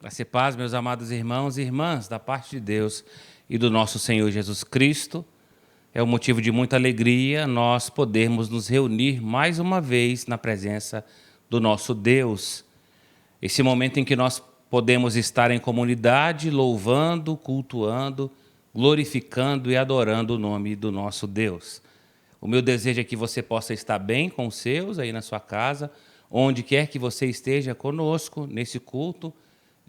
Graça e paz, meus amados irmãos e irmãs, da parte de Deus e do nosso Senhor Jesus Cristo. É um motivo de muita alegria nós podermos nos reunir mais uma vez na presença do nosso Deus. Esse momento em que nós podemos estar em comunidade, louvando, cultuando, glorificando e adorando o nome do nosso Deus. O meu desejo é que você possa estar bem com os seus aí na sua casa, onde quer que você esteja conosco nesse culto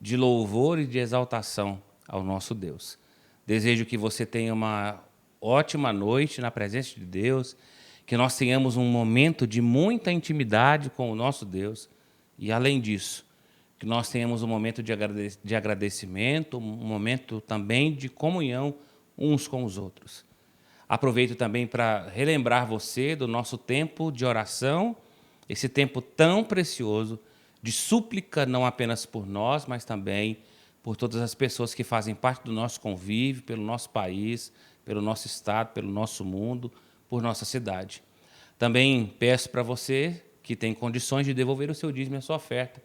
de louvor e de exaltação ao nosso Deus. Desejo que você tenha uma ótima noite na presença de Deus, que nós tenhamos um momento de muita intimidade com o nosso Deus e, além disso, que nós tenhamos um momento de agradecimento, um momento também de comunhão uns com os outros. Aproveito também para relembrar você do nosso tempo de oração, esse tempo tão precioso, de súplica não apenas por nós, mas também por todas as pessoas que fazem parte do nosso convívio, pelo nosso país, pelo nosso estado, pelo nosso mundo, por nossa cidade. Também peço para você que tem condições de devolver o seu dízimo e a sua oferta.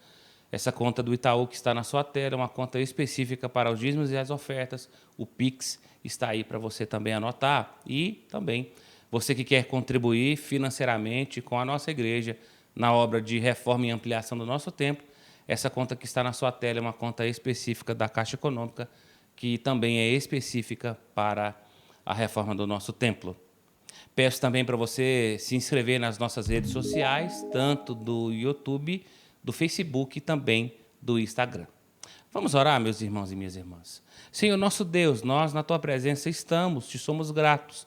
Essa conta do Itaú que está na sua tela é uma conta específica para os dízimos e as ofertas. O Pix está aí para você também anotar. E também você que quer contribuir financeiramente com a nossa igreja na obra de reforma e ampliação do nosso templo, essa conta que está na sua tela é uma conta específica da Caixa Econômica, que também é específica para a reforma do nosso templo. Peço também para você se inscrever nas nossas redes sociais, tanto do YouTube, do Facebook e também do Instagram. Vamos orar, meus irmãos e minhas irmãs. Senhor, nosso Deus, nós na Tua presença estamos, te somos gratos,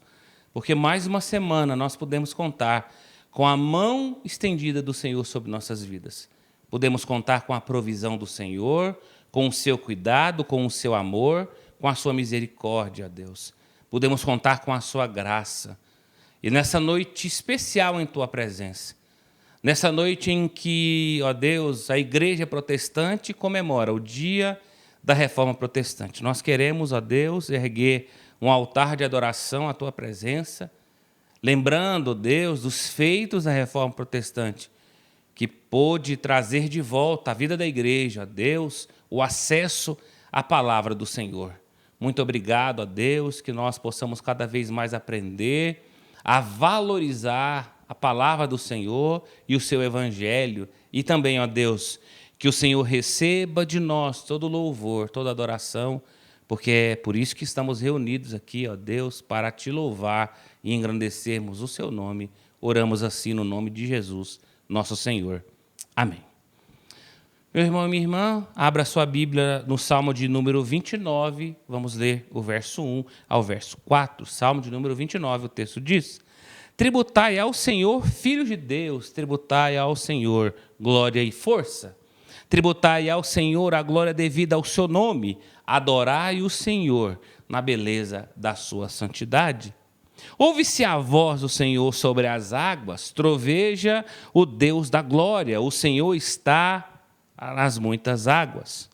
porque mais uma semana nós podemos contar com a mão estendida do Senhor sobre nossas vidas. Podemos contar com a provisão do Senhor, com o seu cuidado, com o seu amor, com a sua misericórdia, Deus. Podemos contar com a sua graça. E nessa noite especial em Tua presença, nessa noite em que, ó Deus, a Igreja Protestante comemora o dia da Reforma Protestante, nós queremos, ó Deus, erguer um altar de adoração à Tua presença, lembrando, Deus, dos feitos da Reforma Protestante, que pôde trazer de volta a vida da igreja, Deus, o acesso à palavra do Senhor. Muito obrigado a Deus, que nós possamos cada vez mais aprender a valorizar a palavra do Senhor e o seu evangelho. E também, ó Deus, que o Senhor receba de nós todo louvor, toda adoração, porque é por isso que estamos reunidos aqui, ó Deus, para te louvar e engrandecermos o seu nome. Oramos assim no nome de Jesus, nosso Senhor. Amém. Meu irmão e minha irmã, abra sua Bíblia no Salmo de número 29, vamos ler o verso 1 ao verso 4. Salmo de número 29, o texto diz: tributai ao Senhor, filhos de Deus, tributai ao Senhor glória e força. Tributai ao Senhor a glória devida ao seu nome, adorai o Senhor na beleza da sua santidade. Ouve-se a voz do Senhor sobre as águas, troveja o Deus da glória, o Senhor está nas muitas águas.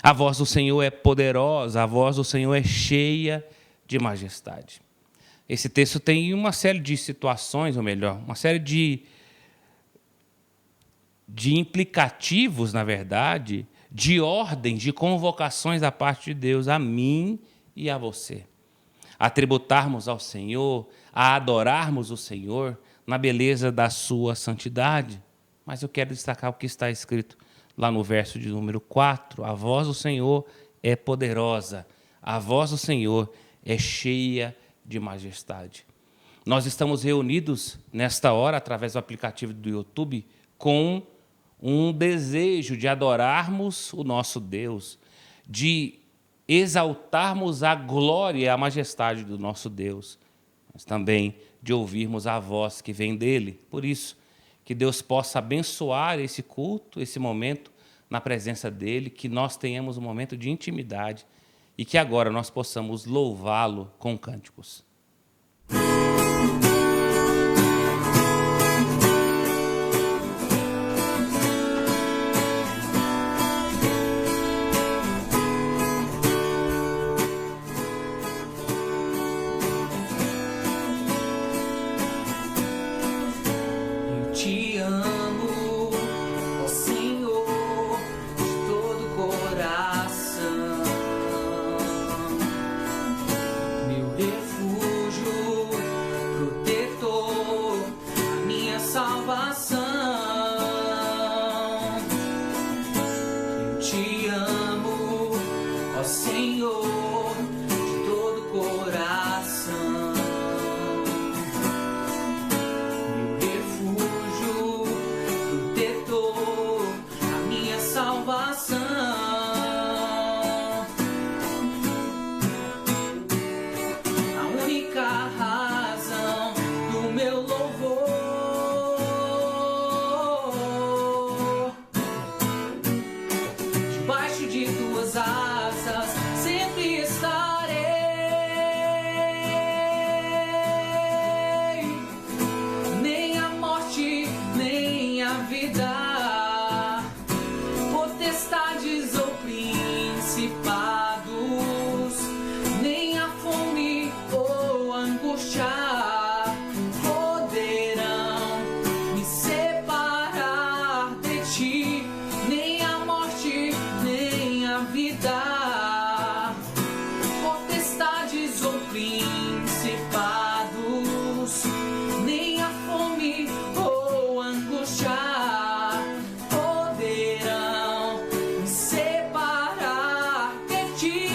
A voz do Senhor é poderosa, a voz do Senhor é cheia de majestade. Esse texto tem uma série de situações, ou melhor, uma série de implicativos, na verdade, de ordens, de convocações da parte de Deus a mim e a você. A tributarmos ao Senhor, a adorarmos o Senhor na beleza da sua santidade. Mas eu quero destacar o que está escrito lá no verso de número 4. A voz do Senhor é poderosa, a voz do Senhor é cheia de majestade. Nós estamos reunidos nesta hora, através do aplicativo do YouTube, com um desejo de adorarmos o nosso Deus, de exaltarmos a glória e a majestade do nosso Deus, mas também de ouvirmos a voz que vem dele. Por isso, que Deus possa abençoar esse culto, esse momento na presença dele, que nós tenhamos um momento de intimidade e que agora nós possamos louvá-lo com cânticos. Te amo, ó Senhor, de todo te amo, ó Senhor, de todo coração. Meu refúgio, protetor, a minha salvação. A única razão do meu louvor. Debaixo de tuas asas sempre estarei. Nem a morte, nem a vida, potestades ou principados, nem a fome ou angústia poderão me separar de ti. Nem a morte, nem a vida, potestades ou principados, nem a fome ou angústia poderão me separar de ti.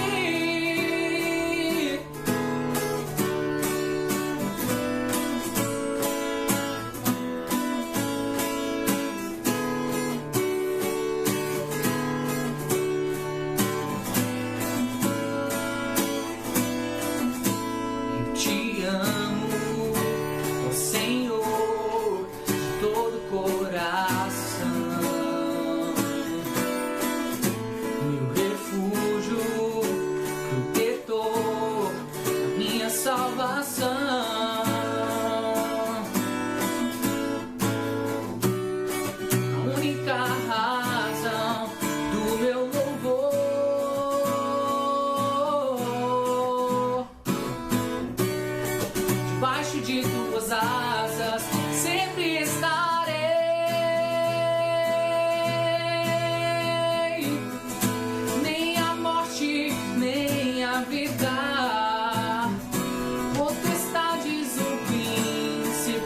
Eu te amo, ó Senhor, de todo coração. Meu refúgio, protetor, a minha salvação. A única razão do meu louvor. Debaixo de tuas asas sempre estarei. Nem a morte, nem a vida, potestades ou principados,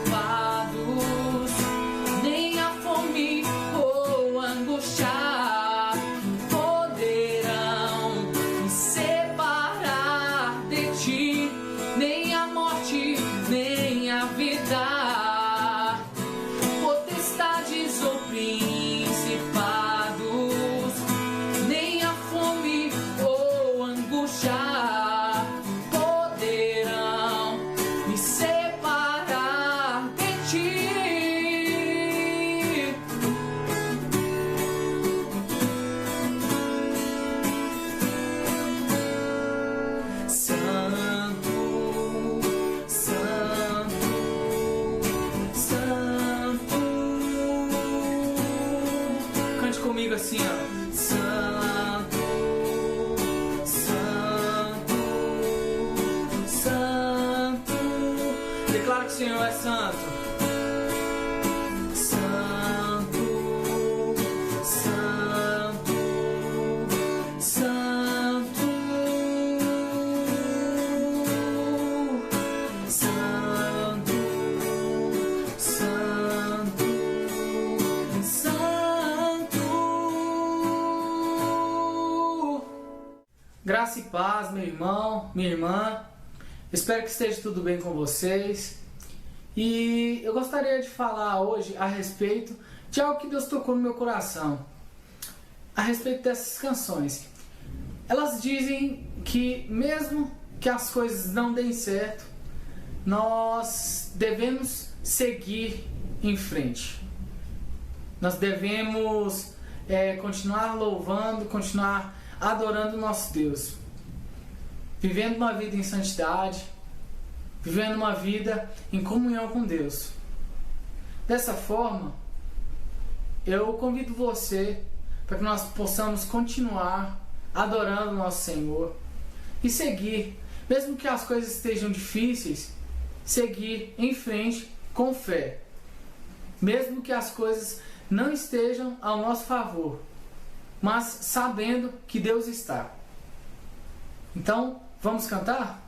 nem a fome ou angústia poderão me separar de ti. Nem a morte, nem a vida, potestades ou principados, nem a fome ou angústia poderão me separar de ti. Santo, Santo, Santo. Cante comigo assim, ó. Santo, Santo, Santo. Declara que o Senhor é santo. Santo, Santo, Santo, Santo, Santo, Santo. Graça e paz, meu irmão, minha irmã. Espero que esteja tudo bem com vocês. E eu gostaria de falar hoje a respeito de algo que Deus tocou no meu coração. A respeito dessas canções. Elas dizem que mesmo que as coisas não deem certo, nós devemos seguir em frente. Nós devemos continuar louvando, continuar adorando o nosso Deus. Vivendo uma vida em santidade, vivendo uma vida em comunhão com Deus. Dessa forma, eu convido você para que nós possamos continuar adorando o nosso Senhor e seguir, mesmo que as coisas estejam difíceis, seguir em frente com fé, mesmo que as coisas não estejam ao nosso favor, mas sabendo que Deus está. Então, vamos cantar?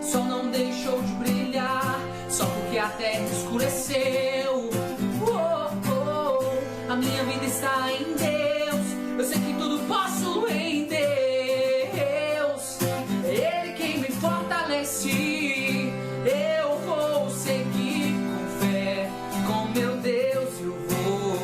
sol não deixou de brilhar, só porque a terra escureceu. A minha vida está em Deus, eu sei que tudo posso em Deus. É Ele quem me fortalece, eu vou seguir com fé, com meu Deus eu vou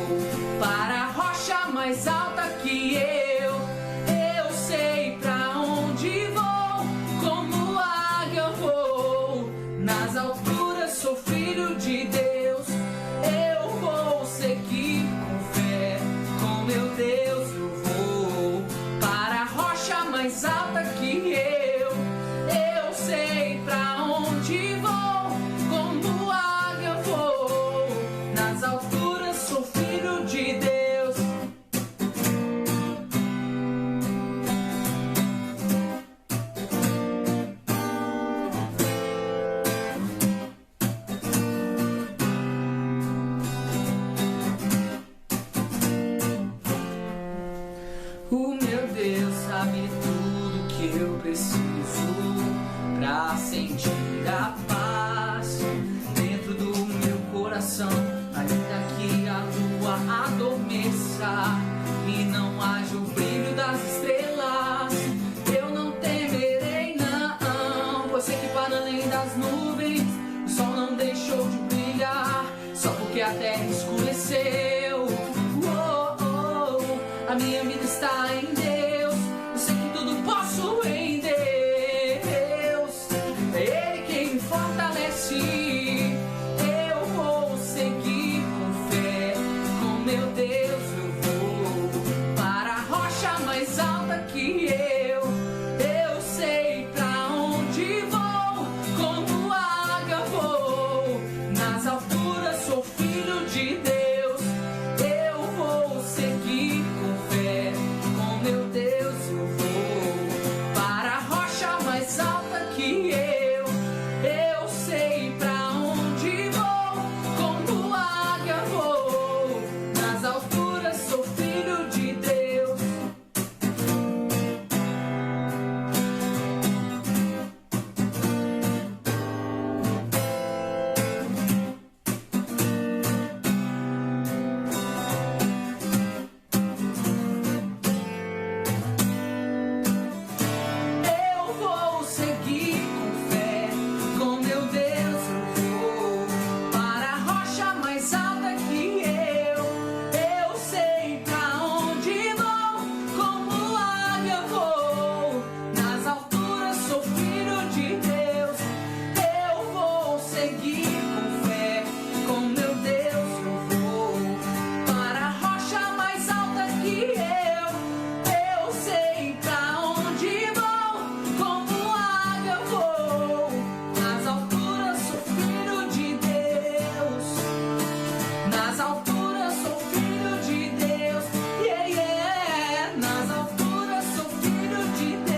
para a rocha mais alta que eu sei pra onde vou, como águia eu vou, nas alturas sou filho de Deus, eu vou seguir com fé, com meu Deus eu vou para a rocha mais alta que eu sei pra onde vou, como águia eu vou, nas alturas sou filho de Deus. O meu Deus sabe tudo que eu preciso pra sentir a paz dentro do meu coração, ainda que a lua adormeça e não haja o brilho das estrelas, eu não temerei não, pois sei que para além das nuvens o sol não deixou de brilhar, só porque a terra escureceu. A minha vida está em Deus, eu sei que tudo posso em Deus. É Ele quem me fortalece, eu vou seguir com fé, com meu Deus eu vou para a rocha mais alta que eu sei pra onde vou, como águia vou, nas alturas sou filho de Deus, eu vou seguir com fé, com meu Deus eu vou para a rocha mais alta que eu sei pra onde vou, como águia vou, nas alturas sou filho de Deus. Eu vou seguir com fé, com meu Deus eu vou para a rocha mais alta que eu sei pra onde vou, como águia vou, nas alturas sou filho de Deus, eu vou seguir com fé, com meu Deus eu vou para a rocha mais alta que eu sei pra onde vou, como águia vou, nas alturas sou filho de Deus, nas alturas sou filho de Deus, nas alturas sou filho de Deus.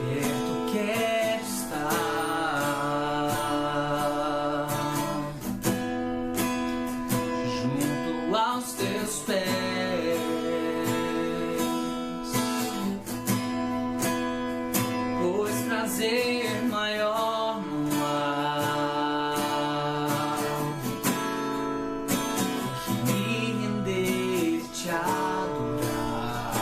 Perto quero estar, junto aos teus pés, pois prazer maior não há que me render e te adorar.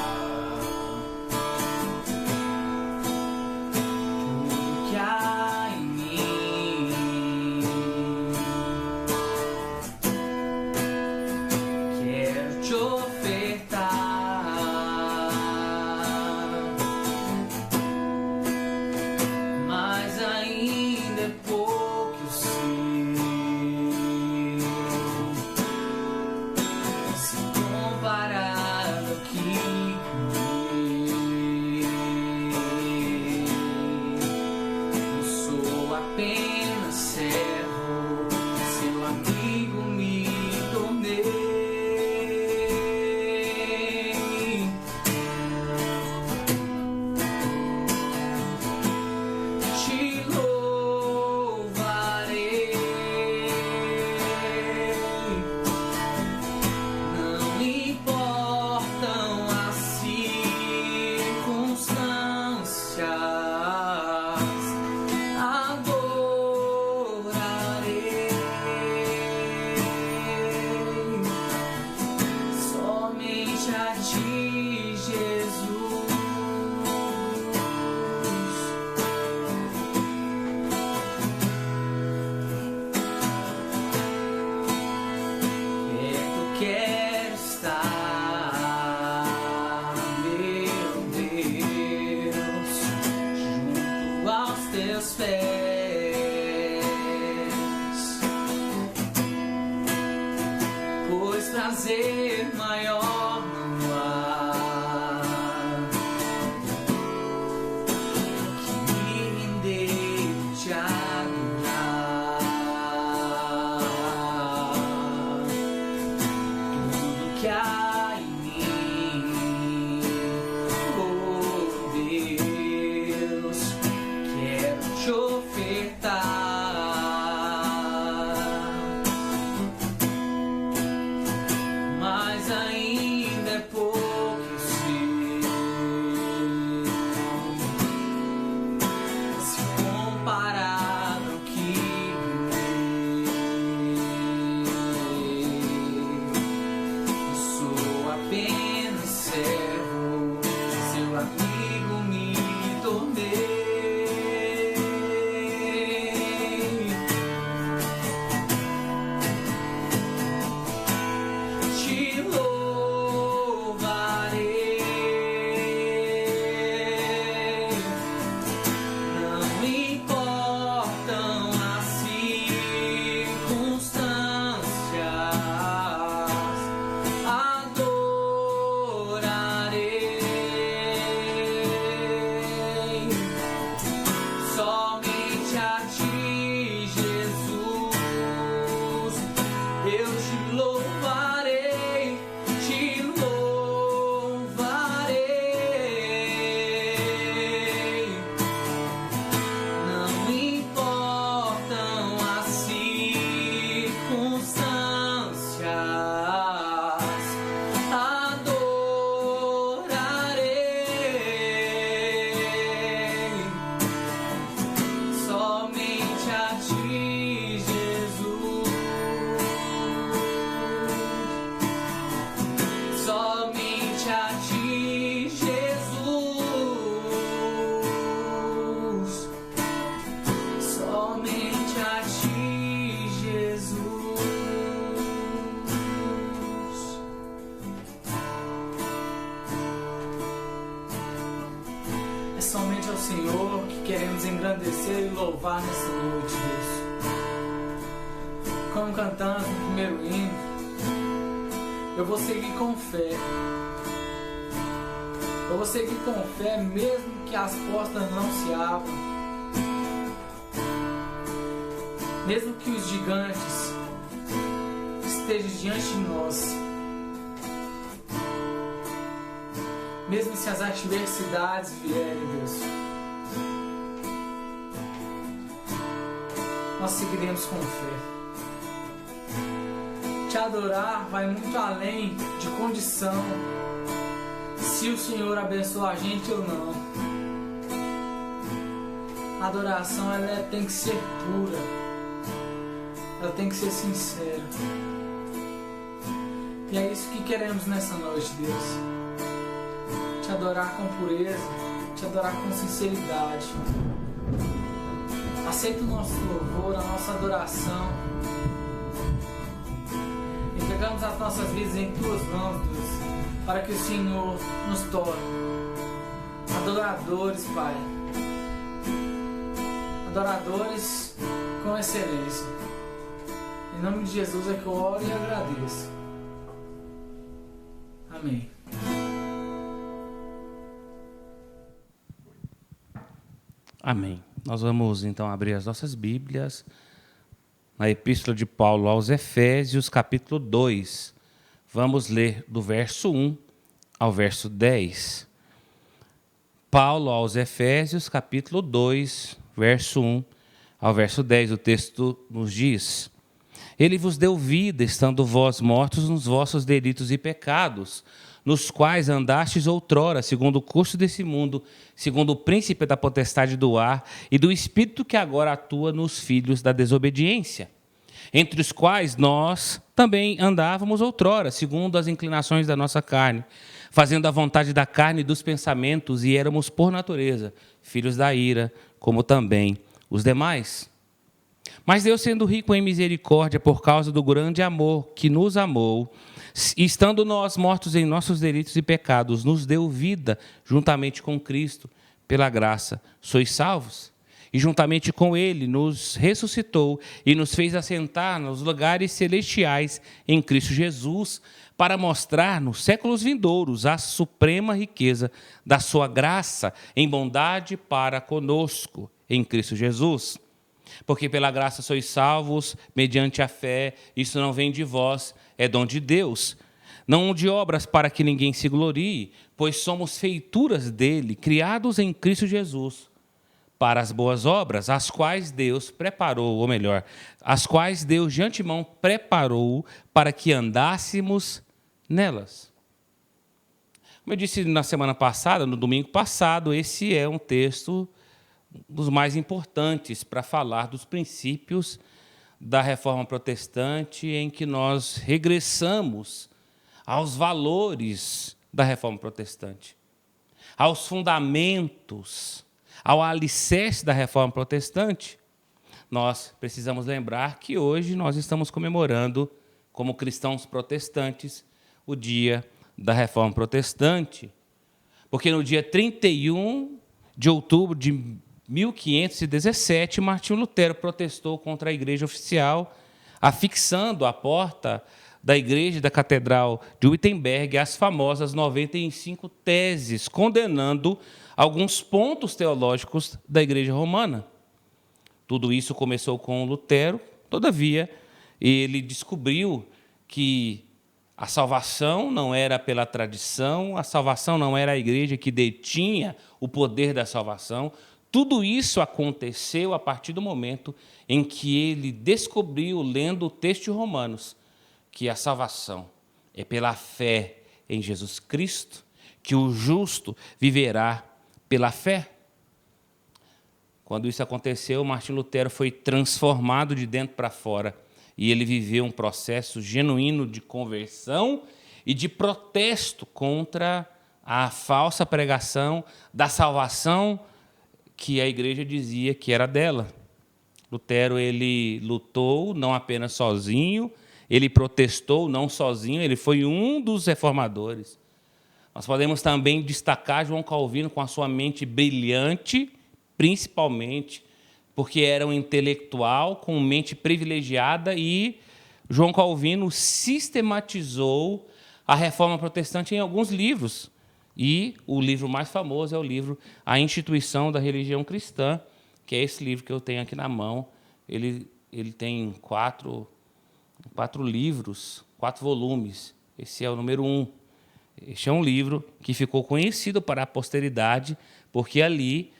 Tudo que há em mim, quero te ti, Jesus. Perto quero estar, meu Deus, junto aos teus pés, pois prazer maior não há que me render e te adorar. Tudo que há em mim, oh Deus, quero te ofertar. Mas ainda é pouco, eu sei, se comparado ao que eu sou apenas servo, seu amigo me tornei. Te louvarei, não importam as circunstâncias, adorarei somente a ti, Jesus. Eu te louvarei, te louvarei. Não importam as circunstâncias, adorarei somente a ti, Jesus. Somente a ti, Jesus. Somente a ti, Jesus. É somente ao Senhor que queremos engrandecer e louvar nessa noite, Deus. Como cantamos no primeiro hino, eu vou seguir com fé. Eu vou seguir com fé mesmo que as portas não se abram. Mesmo que os gigantes estejam diante de nós. Mesmo se as adversidades vierem, Deus. Nós seguiremos com fé. Te adorar vai muito além de condição, se o Senhor abençoa a gente ou não. A adoração tem que ser pura, ela tem que ser sincera. E é isso que queremos nessa noite, Deus. Te adorar com pureza, te adorar com sinceridade. Aceita o nosso louvor, a nossa adoração. Entregamos as nossas vidas em tuas mãos, Deus, para que o Senhor nos torne adoradores, Pai. Adoradores com excelência. Em nome de Jesus é que eu oro e agradeço. Amém. Amém. Nós vamos então abrir as nossas Bíblias na Epístola de Paulo aos Efésios, capítulo 2. Vamos ler do verso 1 ao verso 10. Paulo aos Efésios, capítulo 2, verso 1 ao verso 10. O texto nos diz: Ele vos deu vida, estando vós mortos nos vossos delitos e pecados, nos quais andastes outrora, segundo o curso desse mundo, segundo o príncipe da potestade do ar e do espírito que agora atua nos filhos da desobediência, entre os quais nós também andávamos outrora, segundo as inclinações da nossa carne, fazendo a vontade da carne e dos pensamentos, e éramos, por natureza, filhos da ira, como também os demais. Mas Deus, sendo rico em misericórdia, por causa do grande amor que nos amou, estando nós mortos em nossos delitos e pecados, nos deu vida juntamente com Cristo, pela graça sois salvos. E juntamente com Ele nos ressuscitou e nos fez assentar nos lugares celestiais em Cristo Jesus, para mostrar nos séculos vindouros a suprema riqueza da sua graça em bondade para conosco em Cristo Jesus. Porque pela graça sois salvos, mediante a fé, isso não vem de vós, é dom de Deus. Não de obras para que ninguém se glorie, pois somos feituras dele, criados em Cristo Jesus, para as boas obras, as quais Deus preparou, ou melhor, as quais Deus de antemão preparou para que andássemos nelas. Como eu disse na semana passada, no domingo passado, esse é um texto dos mais importantes para falar dos princípios da Reforma Protestante, em que nós regressamos aos valores da Reforma Protestante, aos fundamentos, ao alicerce da Reforma Protestante. Nós precisamos lembrar que hoje nós estamos comemorando, como cristãos protestantes, o dia da Reforma Protestante, porque no dia 31 de outubro de 1517, Martinho Lutero protestou contra a igreja oficial, afixando à porta da igreja da Catedral de Wittenberg as famosas 95 teses, condenando alguns pontos teológicos da igreja romana. Tudo isso começou com Lutero, todavia, ele descobriu que a salvação não era pela tradição, a salvação não era a igreja que detinha o poder da salvação. Tudo isso aconteceu a partir do momento em que ele descobriu, lendo o texto de Romanos, que a salvação é pela fé em Jesus Cristo, que o justo viverá pela fé. Quando isso aconteceu, Martinho Lutero foi transformado de dentro para fora e ele viveu um processo genuíno de conversão e de protesto contra a falsa pregação da salvação que a igreja dizia que era dela. Lutero, ele lutou não apenas sozinho, ele protestou não sozinho, ele foi um dos reformadores. Nós podemos também destacar João Calvino com a sua mente brilhante, principalmente porque era um intelectual com mente privilegiada, e João Calvino sistematizou a Reforma Protestante em alguns livros. E o livro mais famoso é o livro A Instituição da Religião Cristã, que é esse livro que eu tenho aqui na mão. Ele tem quatro livros, 4 volumes. Esse é o número 1. Este é um livro que ficou conhecido para a posteridade, porque ali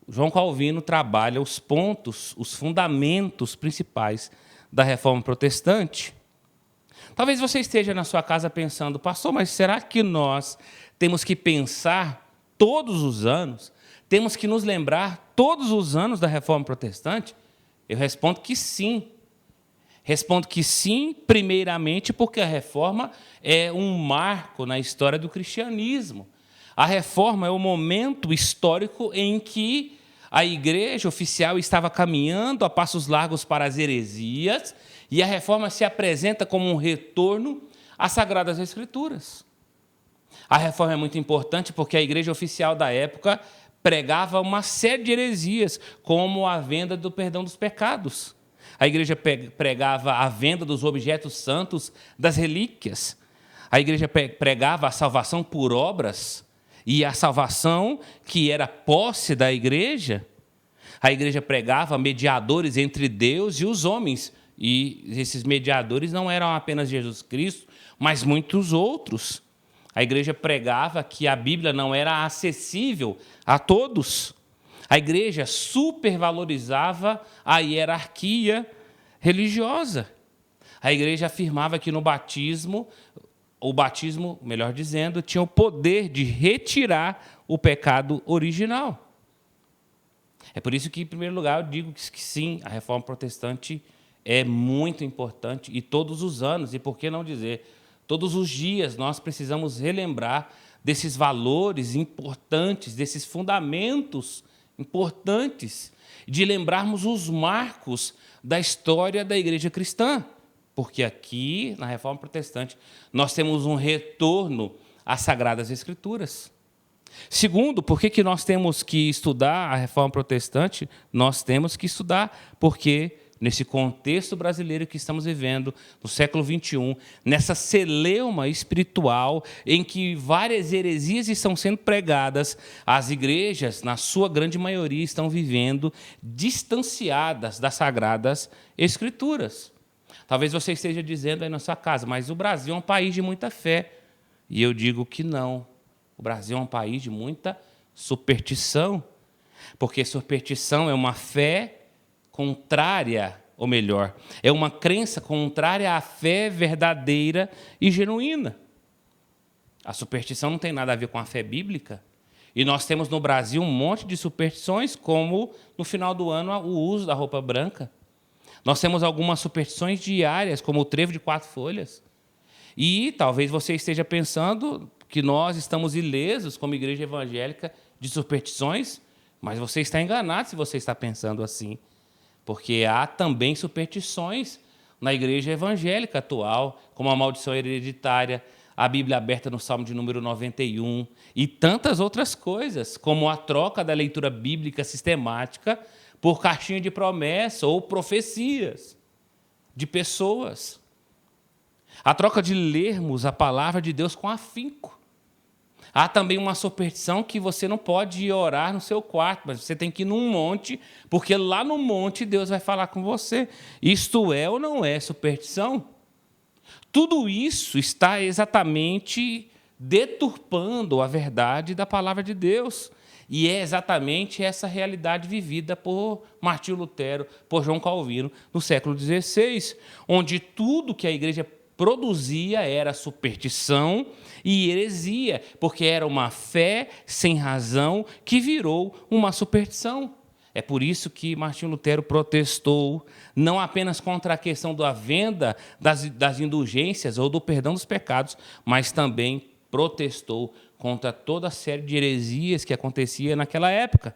João Calvino trabalha os pontos, os fundamentos principais da Reforma Protestante. Talvez você esteja na sua casa pensando, pastor, mas será que nós temos que pensar todos os anos, temos que nos lembrar todos os anos da Reforma Protestante? Eu respondo que sim. Respondo que sim, primeiramente, porque a Reforma é um marco na história do cristianismo. A Reforma é o momento histórico em que a igreja oficial estava caminhando a passos largos para as heresias, e a Reforma se apresenta como um retorno às Sagradas Escrituras. A Reforma é muito importante porque a igreja oficial da época pregava uma série de heresias, como a venda do perdão dos pecados. A igreja pregava a venda dos objetos santos, das relíquias. A igreja pregava a salvação por obras, e a salvação que era posse da igreja. A igreja pregava mediadores entre Deus e os homens, e esses mediadores não eram apenas Jesus Cristo, mas muitos outros. A igreja pregava que a Bíblia não era acessível a todos. A igreja supervalorizava a hierarquia religiosa. A igreja afirmava que no batismo, o batismo, melhor dizendo, tinha o poder de retirar o pecado original. É por isso que, em primeiro lugar, eu digo que sim, a Reforma Protestante é muito importante e todos os anos, e por que não dizer, todos os dias nós precisamos relembrar desses valores importantes, desses fundamentos importantes, de lembrarmos os marcos da história da igreja cristã. Porque aqui, na Reforma Protestante, nós temos um retorno às Sagradas Escrituras. Segundo, por que nós temos que estudar a Reforma Protestante? Nós temos que estudar porque, nesse contexto brasileiro que estamos vivendo, no século XXI, nessa celeuma espiritual em que várias heresias estão sendo pregadas, as igrejas, na sua grande maioria, estão vivendo distanciadas das Sagradas Escrituras. Talvez você esteja dizendo aí na sua casa, mas o Brasil é um país de muita fé. E eu digo que não. O Brasil é um país de muita superstição, porque superstição é uma fé contrária, ou melhor, é uma crença contrária à fé verdadeira e genuína. A superstição não tem nada a ver com a fé bíblica. E nós temos no Brasil um monte de superstições, como no final do ano o uso da roupa branca. Nós temos algumas superstições diárias, como o trevo de 4 folhas. E talvez você esteja pensando que nós estamos ilesos, como igreja evangélica, de superstições, mas você está enganado se você está pensando assim. Porque há também superstições na igreja evangélica atual, como a maldição hereditária, a Bíblia aberta no Salmo de número 91, e tantas outras coisas, como a troca da leitura bíblica sistemática por caixinha de promessa ou profecias de pessoas. A troca de lermos a palavra de Deus com afinco. Há também uma superstição que você não pode orar no seu quarto, mas você tem que ir num monte, porque lá no monte Deus vai falar com você. Isto é ou não é superstição? Tudo isso está exatamente deturpando a verdade da palavra de Deus. E é exatamente essa realidade vivida por Martinho Lutero, por João Calvino, no século XVI, onde tudo que a igreja produzia era superstição e heresia, porque era uma fé sem razão que virou uma superstição. É por isso que Martinho Lutero protestou, não apenas contra a questão da venda das indulgências ou do perdão dos pecados, mas também protestou contra toda a série de heresias que acontecia naquela época.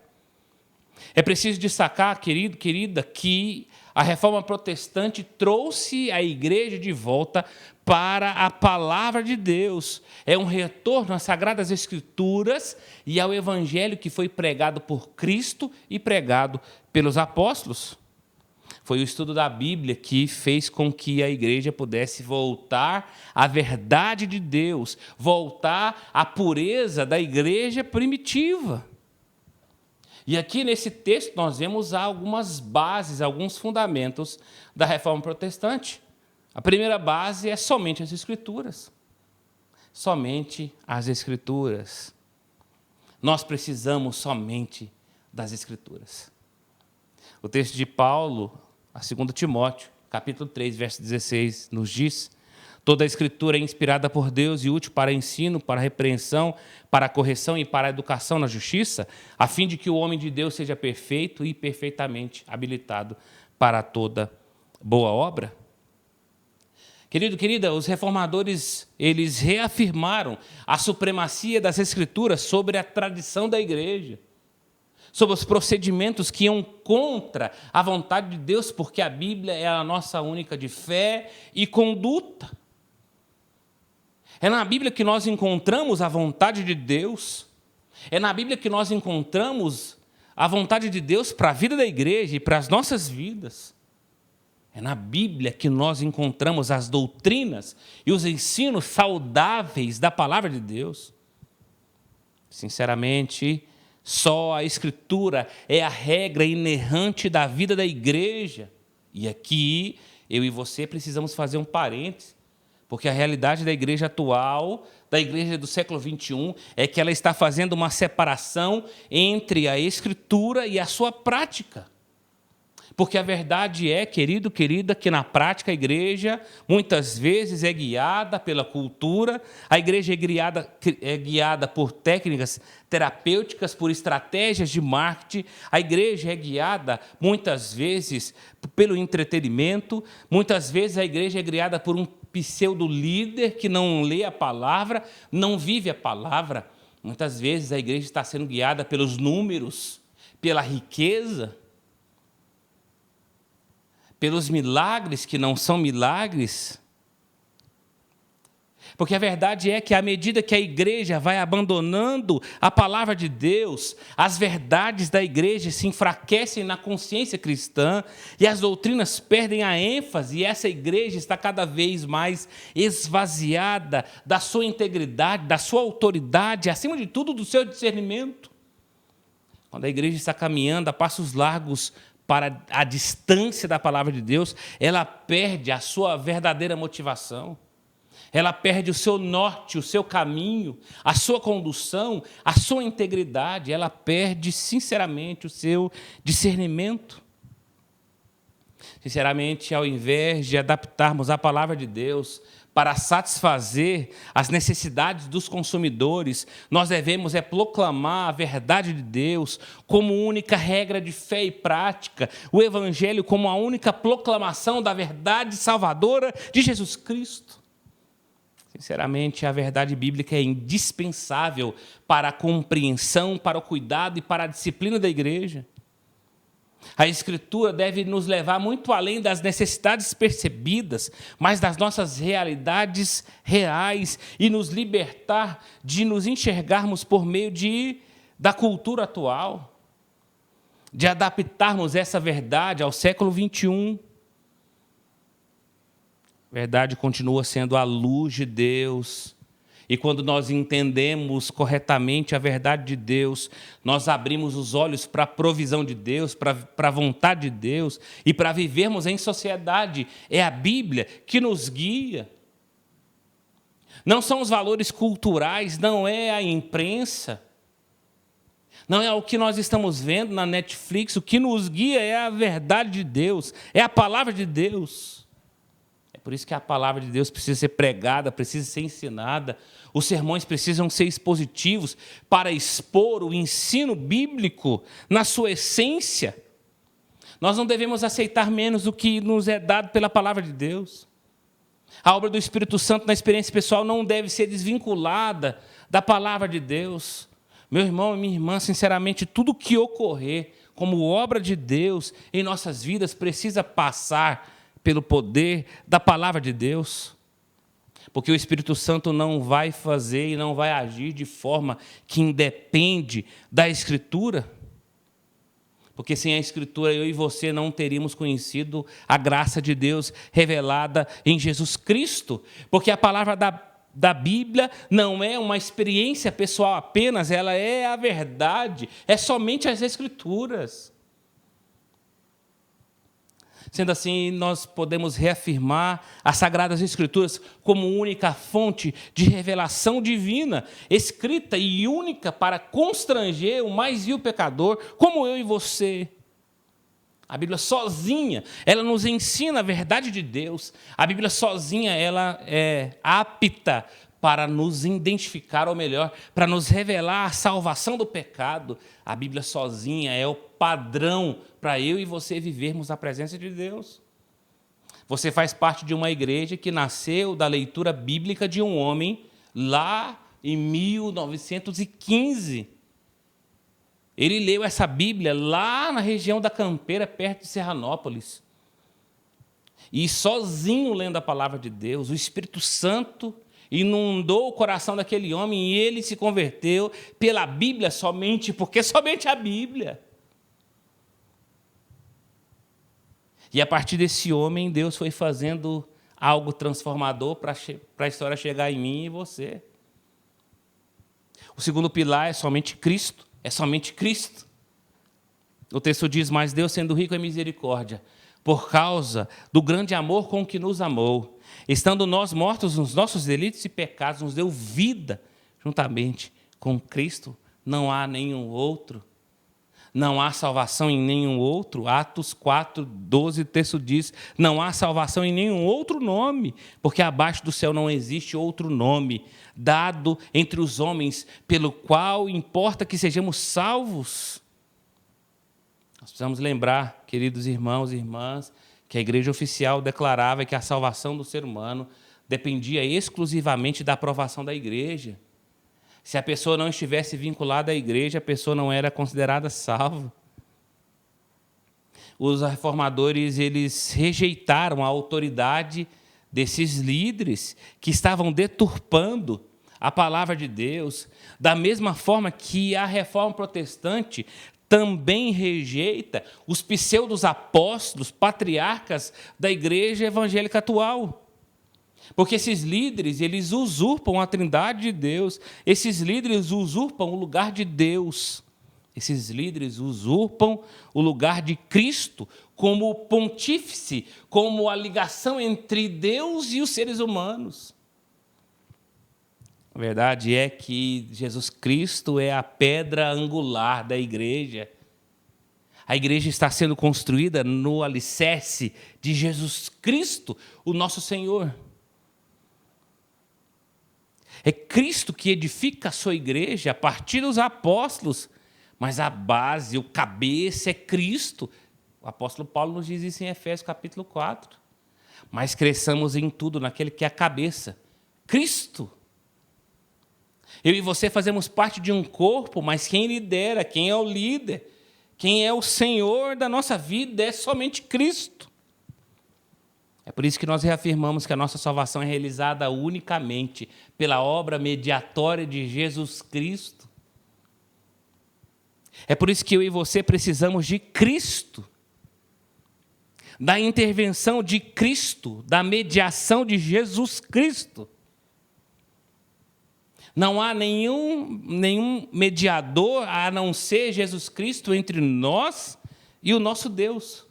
É preciso destacar, querido, querida, que a Reforma Protestante trouxe a igreja de volta para a palavra de Deus. É um retorno às Sagradas Escrituras e ao Evangelho que foi pregado por Cristo e pregado pelos apóstolos. Foi o estudo da Bíblia que fez com que a igreja pudesse voltar à verdade de Deus, voltar à pureza da igreja primitiva. E aqui nesse texto nós vemos algumas bases, alguns fundamentos da Reforma Protestante. A primeira base é somente as Escrituras. Somente as Escrituras. Nós precisamos somente das Escrituras. O texto de Paulo, a 2 Timóteo, capítulo 3, verso 16, nos diz: toda a Escritura é inspirada por Deus e útil para ensino, para a repreensão, para a correção e para a educação na justiça, a fim de que o homem de Deus seja perfeito e perfeitamente habilitado para toda boa obra. Querido, querida, os reformadores, eles reafirmaram a supremacia das Escrituras sobre a tradição da igreja, sobre os procedimentos que iam contra a vontade de Deus, porque a Bíblia é a nossa única de fé e conduta. É na Bíblia que nós encontramos a vontade de Deus, é na Bíblia que nós encontramos a vontade de Deus para a vida da igreja e para as nossas vidas. É na Bíblia que nós encontramos as doutrinas e os ensinos saudáveis da palavra de Deus. Sinceramente, só a Escritura é a regra inerrante da vida da igreja. E aqui, eu e você precisamos fazer um parêntese, porque a realidade da igreja atual, da igreja do século XXI, é que ela está fazendo uma separação entre a Escritura e a sua prática. Porque a verdade é, querido, querida, que na prática a igreja muitas vezes é guiada pela cultura, a igreja é guiada por técnicas terapêuticas, por estratégias de marketing, a igreja é guiada muitas vezes pelo entretenimento, muitas vezes a igreja é guiada por um pseudo-líder que não lê a palavra, não vive a palavra. Muitas vezes a igreja está sendo guiada pelos números, pela riqueza, pelos milagres que não são milagres. Porque a verdade é que, à medida que a igreja vai abandonando a palavra de Deus, as verdades da igreja se enfraquecem na consciência cristã e as doutrinas perdem a ênfase, e essa igreja está cada vez mais esvaziada da sua integridade, da sua autoridade, acima de tudo, do seu discernimento. Quando a igreja está caminhando a passos largos para a distância da palavra de Deus, ela perde a sua verdadeira motivação. Ela perde o seu norte, o seu caminho, a sua condução, a sua integridade. Ela perde, sinceramente, o seu discernimento. Sinceramente, ao invés de adaptarmos a palavra de Deus para satisfazer as necessidades dos consumidores, nós devemos proclamar a verdade de Deus como única regra de fé e prática, o Evangelho como a única proclamação da verdade salvadora de Jesus Cristo. Sinceramente, a verdade bíblica é indispensável para a compreensão, para o cuidado e para a disciplina da igreja. A Escritura deve nos levar muito além das necessidades percebidas, mas das nossas realidades reais e nos libertar de nos enxergarmos por meio da cultura atual, de adaptarmos essa verdade ao século XXI. A verdade continua sendo a luz de Deus. E quando nós entendemos corretamente a verdade de Deus, nós abrimos os olhos para a provisão de Deus, para a vontade de Deus e para vivermos em sociedade. É a Bíblia que nos guia. Não são os valores culturais, não é a imprensa, não é o que nós estamos vendo na Netflix. O que nos guia é a verdade de Deus, é a palavra de Deus. Por isso que a palavra de Deus precisa ser pregada, precisa ser ensinada. Os sermões precisam ser expositivos para expor o ensino bíblico na sua essência. Nós não devemos aceitar menos do que nos é dado pela palavra de Deus. A obra do Espírito Santo na experiência pessoal não deve ser desvinculada da palavra de Deus. Meu irmão e minha irmã, sinceramente, tudo que ocorrer como obra de Deus em nossas vidas precisa passar pelo poder da palavra de Deus, porque o Espírito Santo não vai fazer e não vai agir de forma que independe da Escritura, porque sem a Escritura eu e você não teríamos conhecido a graça de Deus revelada em Jesus Cristo, porque a palavra da Bíblia não é uma experiência pessoal apenas, ela é a verdade, é somente as Escrituras. Sendo assim, nós podemos reafirmar as Sagradas Escrituras como única fonte de revelação divina, escrita e única para constranger o mais vil pecador, como eu e você. A Bíblia sozinha, ela nos ensina a verdade de Deus. A Bíblia sozinha, ela é apta para nos identificar, ou melhor, para nos revelar a salvação do pecado. A Bíblia sozinha é o padrão para eu e você vivermos a presença de Deus. Você faz parte de uma igreja que nasceu da leitura bíblica de um homem lá em 1915. Ele leu essa Bíblia lá na região da Campeira, perto de Serranópolis. E sozinho lendo a palavra de Deus, o Espírito Santo inundou o coração daquele homem e ele se converteu pela Bíblia somente, porque somente a Bíblia. E a partir desse homem, Deus foi fazendo algo transformador para a história chegar em mim e você. O segundo pilar é somente Cristo. É somente Cristo. O texto diz, mas Deus, sendo rico em misericórdia, por causa do grande amor com que nos amou, estando nós mortos nos nossos delitos e pecados, nos deu vida juntamente com Cristo. Não há nenhum outro. Não há salvação em nenhum outro. Atos 4:12, o texto diz: não há salvação em nenhum outro nome, porque abaixo do céu não existe outro nome dado entre os homens, pelo qual importa que sejamos salvos. Nós precisamos lembrar, queridos irmãos e irmãs, que a igreja oficial declarava que a salvação do ser humano dependia exclusivamente da aprovação da igreja. Se a pessoa não estivesse vinculada à igreja, a pessoa não era considerada salva. Os reformadores, eles rejeitaram a autoridade desses líderes que estavam deturpando a palavra de Deus, da mesma forma que a reforma protestante também rejeita os pseudos apóstolos, patriarcas da igreja evangélica atual. Porque esses líderes, eles usurpam a trindade de Deus. Esses líderes usurpam o lugar de Deus. Esses líderes usurpam o lugar de Cristo como pontífice, como a ligação entre Deus e os seres humanos. A verdade é que Jesus Cristo é a pedra angular da igreja. A igreja está sendo construída no alicerce de Jesus Cristo, o nosso Senhor. É Cristo que edifica a sua igreja a partir dos apóstolos, mas a base, o cabeça é Cristo. O apóstolo Paulo nos diz isso em Efésios capítulo 4. Mas cresçamos em tudo naquele que é a cabeça, Cristo. Eu e você fazemos parte de um corpo, mas quem lidera, quem é o líder, quem é o Senhor da nossa vida é somente Cristo. É por isso que nós reafirmamos que a nossa salvação é realizada unicamente pela obra mediatória de Jesus Cristo. É por isso que eu e você precisamos de Cristo, da intervenção de Cristo, da mediação de Jesus Cristo. Não há nenhum mediador a não ser Jesus Cristo entre nós e o nosso Deus.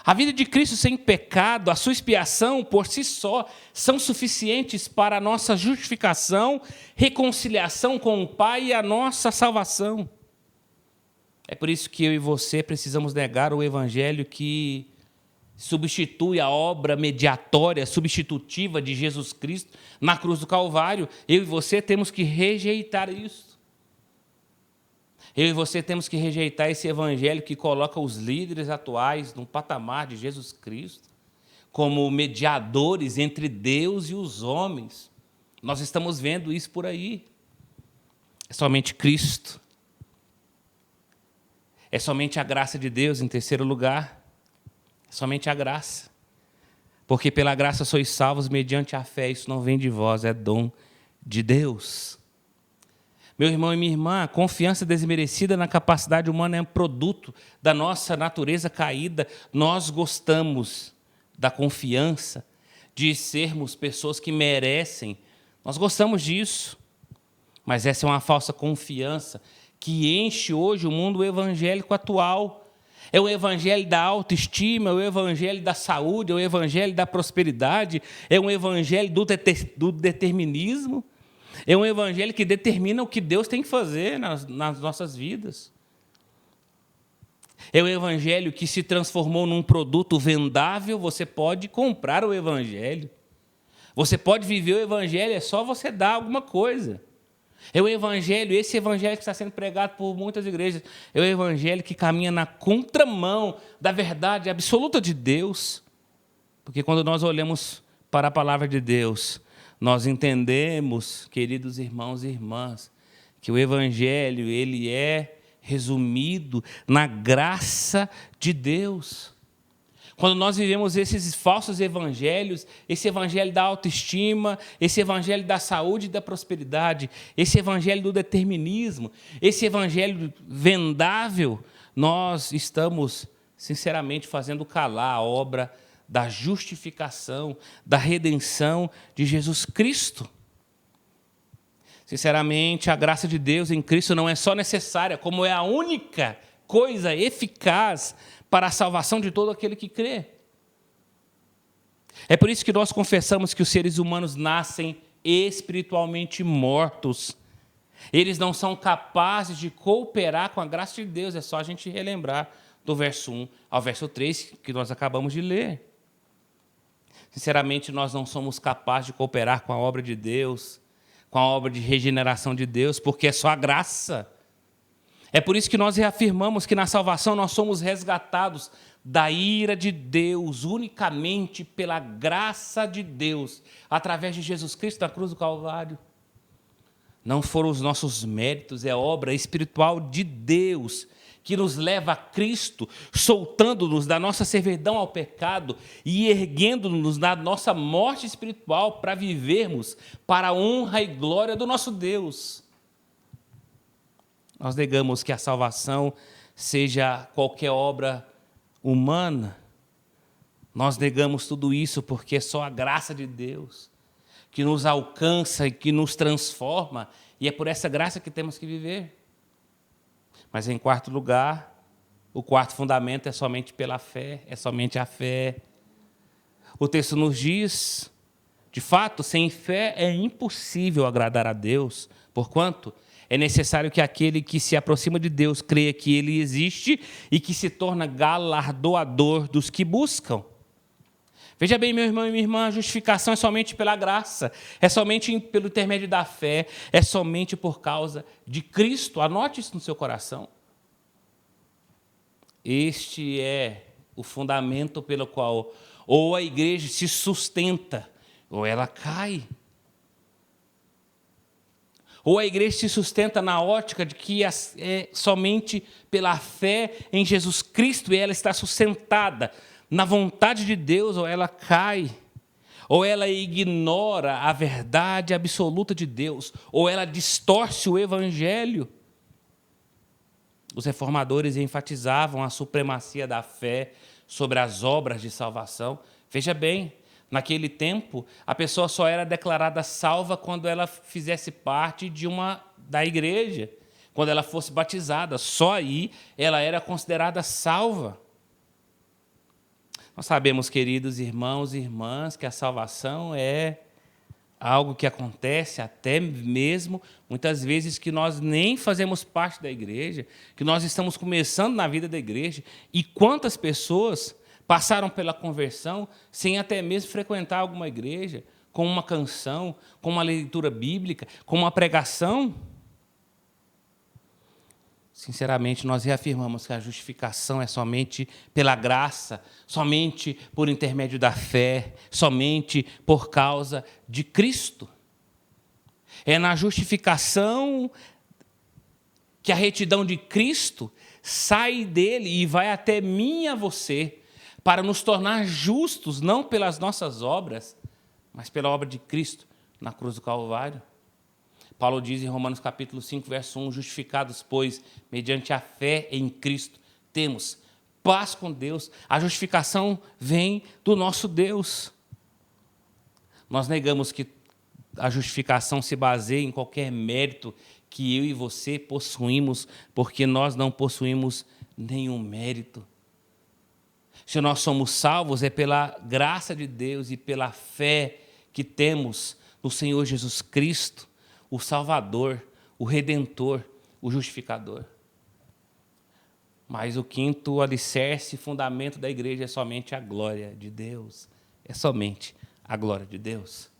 A vida de Cristo sem pecado, a sua expiação por si só, são suficientes para a nossa justificação, reconciliação com o Pai e a nossa salvação. É por isso que eu e você precisamos negar o Evangelho que substitui a obra mediatória, substitutiva de Jesus Cristo na cruz do Calvário. Eu e você temos que rejeitar isso. Eu e você temos que rejeitar esse evangelho que coloca os líderes atuais no patamar de Jesus Cristo como mediadores entre Deus e os homens. Nós estamos vendo isso por aí. É somente Cristo. É somente a graça de Deus, em terceiro lugar. É somente a graça. Porque pela graça sois salvos mediante a fé. Isso não vem de vós, é dom de Deus. Meu irmão e minha irmã, a confiança desmerecida na capacidade humana é um produto da nossa natureza caída. Nós gostamos da confiança, de sermos pessoas que merecem. Nós gostamos disso. Mas essa é uma falsa confiança que enche hoje o mundo evangélico atual. É o evangelho da autoestima, é o evangelho da saúde, é o evangelho da prosperidade, é um evangelho do determinismo. É um evangelho que determina o que Deus tem que fazer nas nossas vidas. É um evangelho que se transformou num produto vendável. Você pode comprar o evangelho. Você pode viver o evangelho, é só você dar alguma coisa. É o evangelho, esse evangelho que está sendo pregado por muitas igrejas, é o evangelho que caminha na contramão da verdade absoluta de Deus. Porque quando nós olhamos para a palavra de Deus, nós entendemos, queridos irmãos e irmãs, que o evangelho ele é resumido na graça de Deus. Quando nós vivemos esses falsos evangelhos, esse evangelho da autoestima, esse evangelho da saúde e da prosperidade, esse evangelho do determinismo, esse evangelho vendável, nós estamos, sinceramente, fazendo calar a obra da justificação, da redenção de Jesus Cristo. Sinceramente, a graça de Deus em Cristo não é só necessária, como é a única coisa eficaz para a salvação de todo aquele que crê. É por isso que nós confessamos que os seres humanos nascem espiritualmente mortos. Eles não são capazes de cooperar com a graça de Deus. É só a gente relembrar do verso 1 ao verso 3 que nós acabamos de ler. Sinceramente, nós não somos capazes de cooperar com a obra de Deus, com a obra de regeneração de Deus, porque é só a graça. É por isso que nós reafirmamos que na salvação nós somos resgatados da ira de Deus unicamente pela graça de Deus, através de Jesus Cristo na cruz do Calvário. Não foram os nossos méritos, é obra espiritual de Deus que nos leva a Cristo, soltando-nos da nossa servidão ao pecado e erguendo-nos da nossa morte espiritual para vivermos para a honra e glória do nosso Deus. Nós negamos que a salvação seja qualquer obra humana. Nós negamos tudo isso porque é só a graça de Deus que nos alcança e que nos transforma, e é por essa graça que temos que viver. Mas, em quarto lugar, o quarto fundamento é somente pela fé, é somente a fé. O texto nos diz, de fato, sem fé é impossível agradar a Deus, porquanto é necessário que aquele que se aproxima de Deus creia que Ele existe e que se torna galardoador dos que buscam. Veja bem, meu irmão e minha irmã, a justificação é somente pela graça, é somente pelo intermédio da fé, é somente por causa de Cristo. Anote isso no seu coração. Este é o fundamento pelo qual ou a igreja se sustenta, ou ela cai. Ou a igreja se sustenta na ótica de que é somente pela fé em Jesus Cristo e ela está sustentada na vontade de Deus, ou ela cai, ou ela ignora a verdade absoluta de Deus, ou ela distorce o evangelho. Os reformadores enfatizavam a supremacia da fé sobre as obras de salvação. Veja bem, naquele tempo, a pessoa só era declarada salva quando ela fizesse parte da igreja, quando ela fosse batizada. Só aí ela era considerada salva. Nós sabemos, queridos irmãos e irmãs, que a salvação é algo que acontece até mesmo, muitas vezes, que nós nem fazemos parte da igreja, que nós estamos começando na vida da igreja. E quantas pessoas passaram pela conversão sem até mesmo frequentar alguma igreja, com uma canção, com uma leitura bíblica, com uma pregação? Sinceramente, nós reafirmamos que a justificação é somente pela graça, somente por intermédio da fé, somente por causa de Cristo. É na justificação que a retidão de Cristo sai dele e vai até mim e a você, para nos tornar justos, não pelas nossas obras, mas pela obra de Cristo na cruz do Calvário. Paulo diz em Romanos capítulo 5, verso 1, justificados, pois, mediante a fé em Cristo, temos paz com Deus. A justificação vem do nosso Deus. Nós negamos que a justificação se baseia em qualquer mérito que eu e você possuímos, porque nós não possuímos nenhum mérito. Se nós somos salvos, é pela graça de Deus e pela fé que temos no Senhor Jesus Cristo, o Salvador, o Redentor, o Justificador. Mas o quinto alicerce e fundamento da igreja é somente a glória de Deus. É somente a glória de Deus.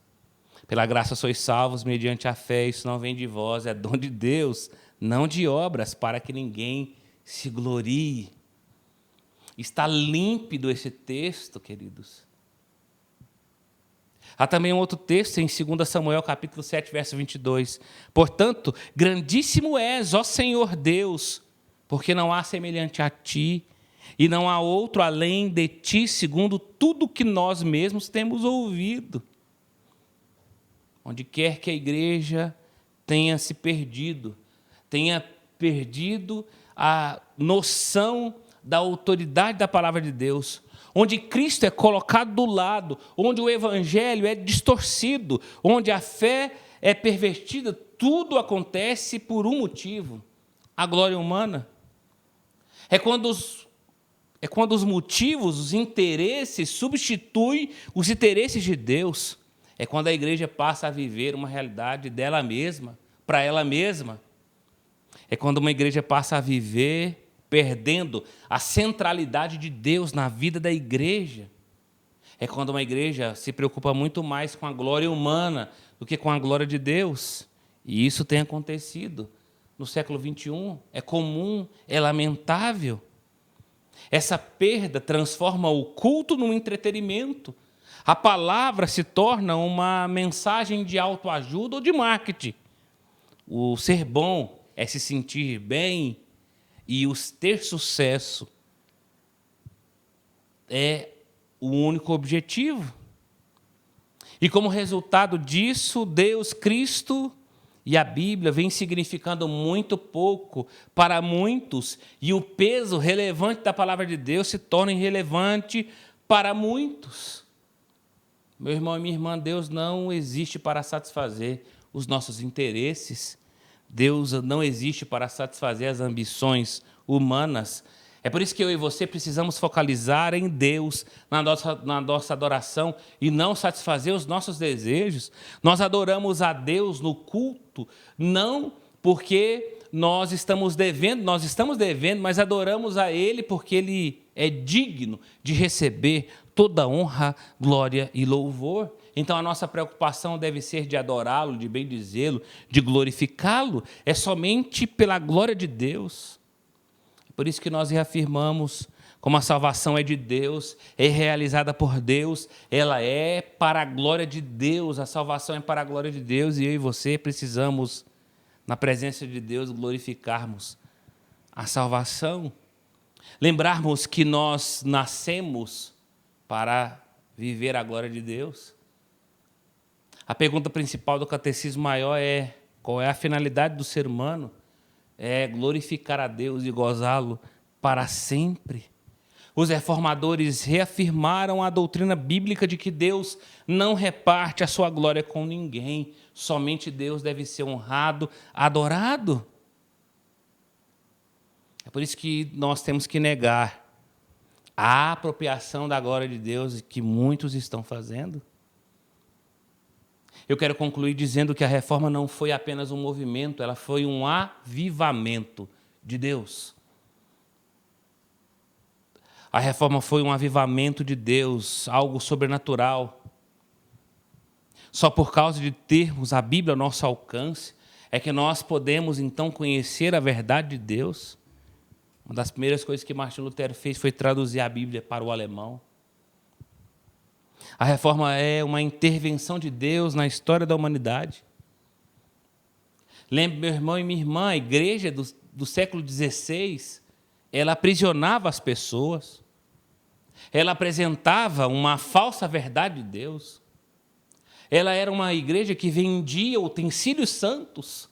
Pela graça sois salvos mediante a fé, isso não vem de vós, é dom de Deus, não de obras, para que ninguém se glorie. Está límpido esse texto, queridos. Há também um outro texto em 2 Samuel, capítulo 7, verso 22. Portanto, grandíssimo és, ó Senhor Deus, porque não há semelhante a ti, e não há outro além de ti, segundo tudo que nós mesmos temos ouvido. Onde quer que a igreja tenha se perdido, tenha perdido a noção da autoridade da palavra de Deus, onde Cristo é colocado do lado, onde o evangelho é distorcido, onde a fé é pervertida, tudo acontece por um motivo: a glória humana. É quando os motivos, os interesses substituem os interesses de Deus. É quando a igreja passa a viver uma realidade dela mesma, para ela mesma. É quando uma igreja passa a viver perdendo a centralidade de Deus na vida da igreja. É quando uma igreja se preocupa muito mais com a glória humana do que com a glória de Deus. E isso tem acontecido no século XXI. É comum, é lamentável. Essa perda transforma o culto num entretenimento. A palavra se torna uma mensagem de autoajuda ou de marketing. O ser bom é se sentir bem e ter sucesso é o único objetivo. E como resultado disso, Deus, Cristo e a Bíblia vem significando muito pouco para muitos, e o peso relevante da palavra de Deus se torna irrelevante para muitos. Meu irmão e minha irmã, Deus não existe para satisfazer os nossos interesses. Deus não existe para satisfazer as ambições humanas. É por isso que eu e você precisamos focalizar em Deus, na nossa adoração, e não satisfazer os nossos desejos. Nós adoramos a Deus no culto, não porque nós estamos devendo, mas adoramos a Ele porque Ele é digno de receber toda honra, glória e louvor. Então a nossa preocupação deve ser de adorá-lo, de bendizê-lo, de glorificá-lo. É somente pela glória de Deus. Por isso que nós reafirmamos como a salvação é de Deus, é realizada por Deus, ela é para a glória de Deus, a salvação é para a glória de Deus, e eu e você precisamos, na presença de Deus, glorificarmos a salvação. Lembrarmos que nós nascemos para viver a glória de Deus. A pergunta principal do Catecismo Maior é: qual é a finalidade do ser humano? É glorificar a Deus e gozá-lo para sempre. Os reformadores reafirmaram a doutrina bíblica de que Deus não reparte a sua glória com ninguém. Somente Deus deve ser honrado, adorado. É por isso que nós temos que negar a apropriação da glória de Deus que muitos estão fazendo. Eu quero concluir dizendo que a reforma não foi apenas um movimento, ela foi um avivamento de Deus. A reforma foi um avivamento de Deus, algo sobrenatural. Só por causa de termos a Bíblia ao nosso alcance, é que nós podemos então conhecer a verdade de Deus. Uma das primeiras coisas que Martim Lutero fez foi traduzir a Bíblia para o alemão. A reforma é uma intervenção de Deus na história da humanidade. Lembre, meu irmão e minha irmã, a igreja do século XVI, ela aprisionava as pessoas, ela apresentava uma falsa verdade de Deus, ela era uma igreja que vendia utensílios santos.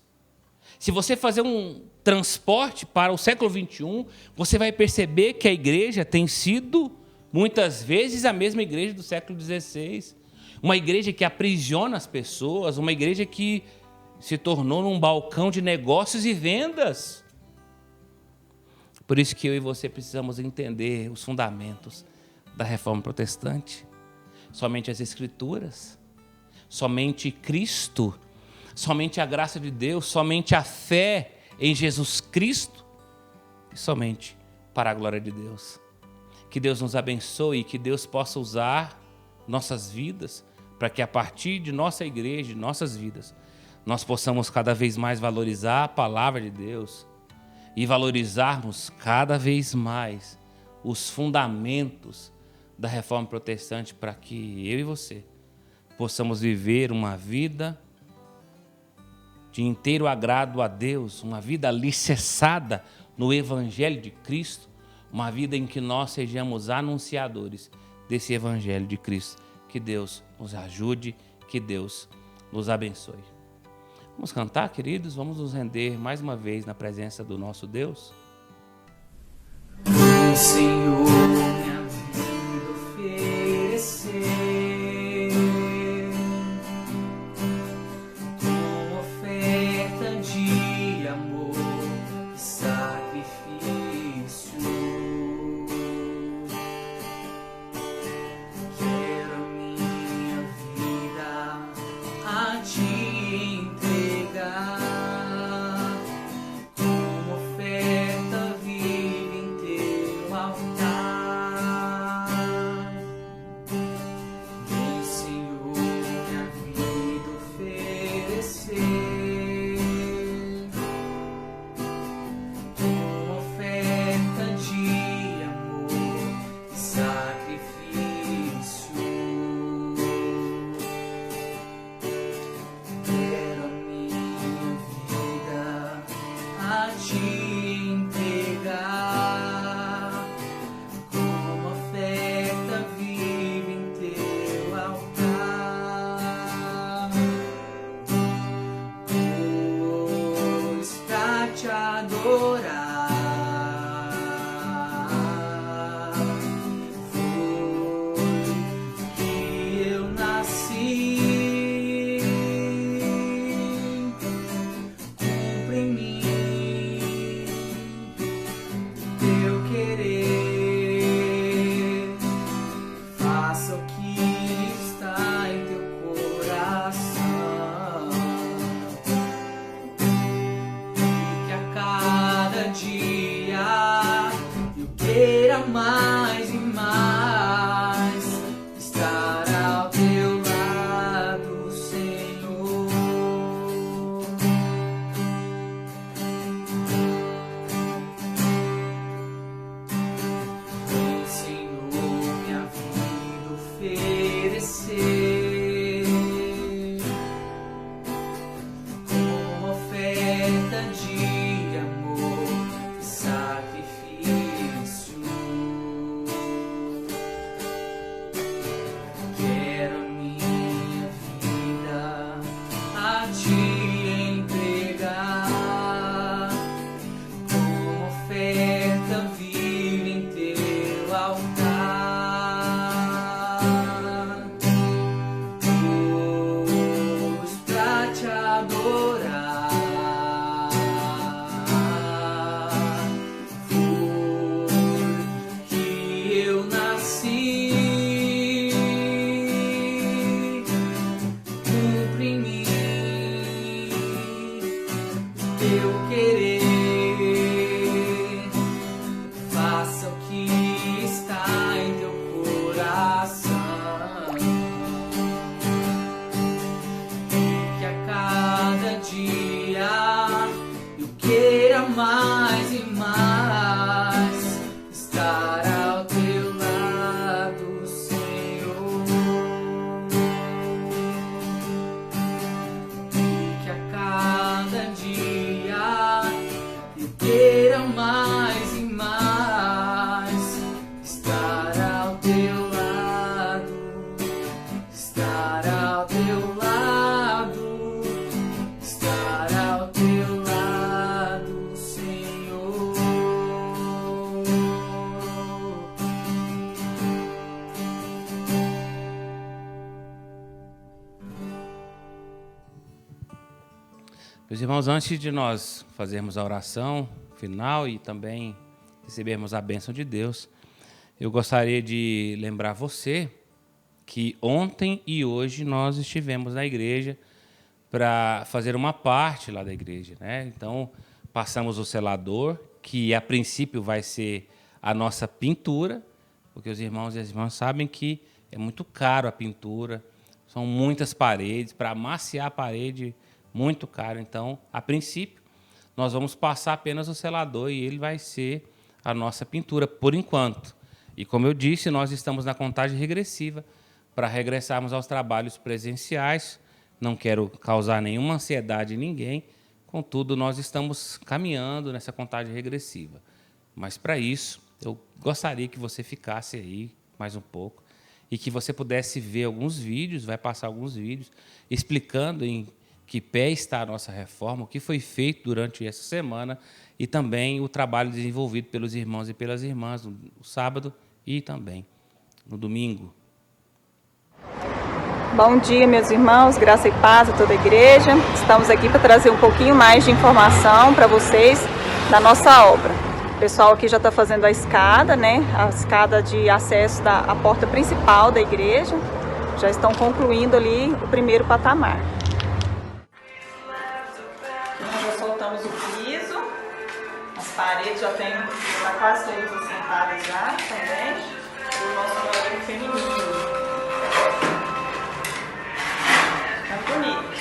Se você fazer um transporte para o século XXI, você vai perceber que a igreja tem sido muitas vezes a mesma igreja do século XVI, uma igreja que aprisiona as pessoas, uma igreja que se tornou num balcão de negócios e vendas. Por isso que eu e você precisamos entender os fundamentos da reforma protestante. Somente as Escrituras, somente Cristo, somente a graça de Deus, somente a fé em Jesus Cristo e somente para a glória de Deus. Que Deus nos abençoe e que Deus possa usar nossas vidas para que a partir de nossa igreja, de nossas vidas, nós possamos cada vez mais valorizar a palavra de Deus e valorizarmos cada vez mais os fundamentos da reforma protestante para que eu e você possamos viver uma vida de inteiro agrado a Deus, uma vida alicerçada no Evangelho de Cristo, uma vida em que nós sejamos anunciadores desse Evangelho de Cristo. Que Deus nos ajude, que Deus nos abençoe. Vamos cantar, queridos? Vamos nos render mais uma vez na presença do nosso Deus? O Senhor minha vida oferecer, como oferta de amor e sacrifício. Quero minha vida a te entregar. te entregar como oferta viva em teu altar, pois pra te adorar mais e mais estar ao teu lado, Senhor. Vem, Senhor, minha vida oferecer como oferta de amor e sacrifício. Quero minha vida a te entregar como oferta viva em teu altar, pois pra te adorar foi que eu nasci. Teu querer, faça o que está em teu coração, e que a cada dia eu queira mais e mais estar ao teu lado, Senhor, e que a cada dia eu queira mais e mais estar ao teu lado, estar ao teu lado, estar ao teu lado, Senhor. Meus irmãos, antes de nós fazermos a oração final e também recebermos a bênção de Deus, eu gostaria de lembrar você que ontem e hoje nós estivemos na igreja para fazer uma parte lá da igreja, né? Então, passamos o selador, que a princípio vai ser a nossa pintura, porque os irmãos e as irmãs sabem que é muito caro a pintura, são muitas paredes, para amaciar a parede, muito caro. Então, a princípio, nós vamos passar apenas o selador e ele vai ser a nossa pintura, por enquanto. E, como eu disse, nós estamos na contagem regressiva para regressarmos aos trabalhos presenciais. Não quero causar nenhuma ansiedade em ninguém, contudo, nós estamos caminhando nessa contagem regressiva. Mas, para isso, eu gostaria que você ficasse aí mais um pouco e que você pudesse ver alguns vídeos, vai passar alguns vídeos, explicando em que pé está a nossa reforma, o que foi feito durante essa semana e também o trabalho desenvolvido pelos irmãos e pelas irmãs no sábado e também no domingo. Bom dia, meus irmãos, graça e paz a toda a igreja. Estamos aqui para trazer um pouquinho mais de informação para vocês da nossa obra. O pessoal aqui já está fazendo a escada, né? A escada de acesso à porta principal da igreja. Já estão concluindo ali o primeiro patamar. Nós já soltamos o piso, as paredes já estão quase todas assentadas já também. O nosso banheiro feminino. Tá bonito.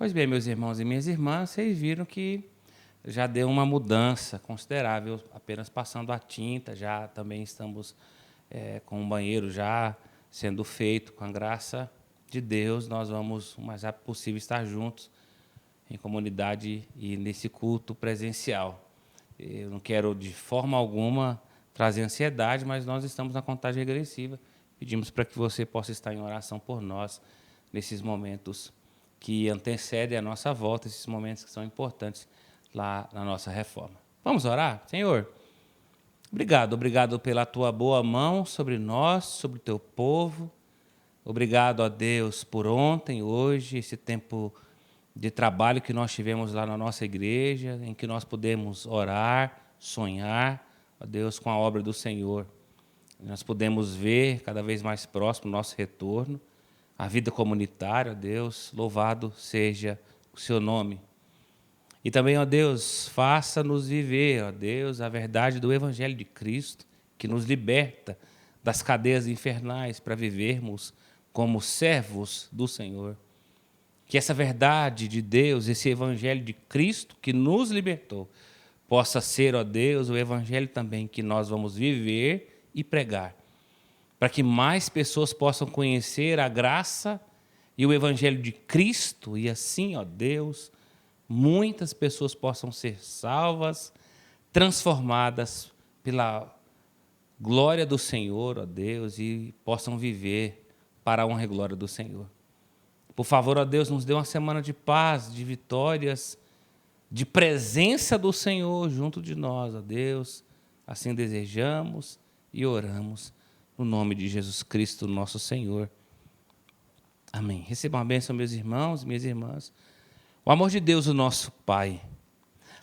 Pois bem, meus irmãos e minhas irmãs, vocês viram que já deu uma mudança considerável, apenas passando a tinta, já também estamos com o banheiro já sendo feito, com a graça de Deus, nós vamos o mais rápido possível estar juntos em comunidade e nesse culto presencial. Eu não quero de forma alguma trazer ansiedade, mas nós estamos na contagem regressiva. Pedimos para que você possa estar em oração por nós nesses momentos que antecedem a nossa volta, esses momentos que são importantes lá na nossa reforma. Vamos orar? Senhor, obrigado pela tua boa mão sobre nós, sobre o teu povo. Obrigado, ó Deus, por ontem, hoje, esse tempo de trabalho que nós tivemos lá na nossa igreja, em que nós pudemos orar, sonhar, ó Deus, com a obra do Senhor. Nós podemos ver cada vez mais próximo o nosso retorno, a vida comunitária, ó Deus, louvado seja o seu nome. E também, ó Deus, faça-nos viver, ó Deus, a verdade do Evangelho de Cristo, que nos liberta das cadeias infernais para vivermos como servos do Senhor. Que essa verdade de Deus, esse Evangelho de Cristo que nos libertou, possa ser, ó Deus, o Evangelho também que nós vamos viver e pregar, para que mais pessoas possam conhecer a graça e o Evangelho de Cristo, e assim, ó Deus, muitas pessoas possam ser salvas, transformadas pela glória do Senhor, ó Deus, e possam viver para a honra e glória do Senhor. Por favor, ó Deus, nos dê uma semana de paz, de vitórias, de presença do Senhor junto de nós, ó Deus. Assim desejamos e oramos no nome de Jesus Cristo, nosso Senhor. Amém. Recebam a bênção, meus irmãos e minhas irmãs. O amor de Deus, o nosso Pai,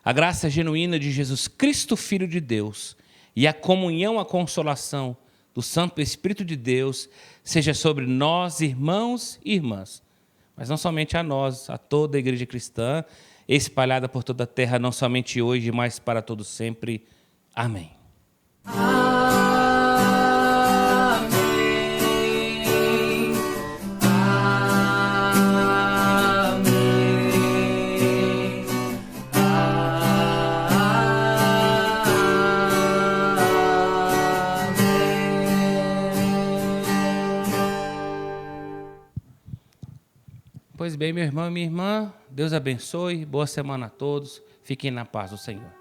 a graça genuína de Jesus Cristo, Filho de Deus, e a comunhão, a consolação do Santo Espírito de Deus, seja sobre nós, irmãos e irmãs, mas não somente a nós, a toda a igreja cristã, espalhada por toda a terra, não somente hoje, mas para todo sempre. Amém. Pois bem, meu irmão e minha irmã, Deus abençoe, boa semana a todos, fiquem na paz do Senhor.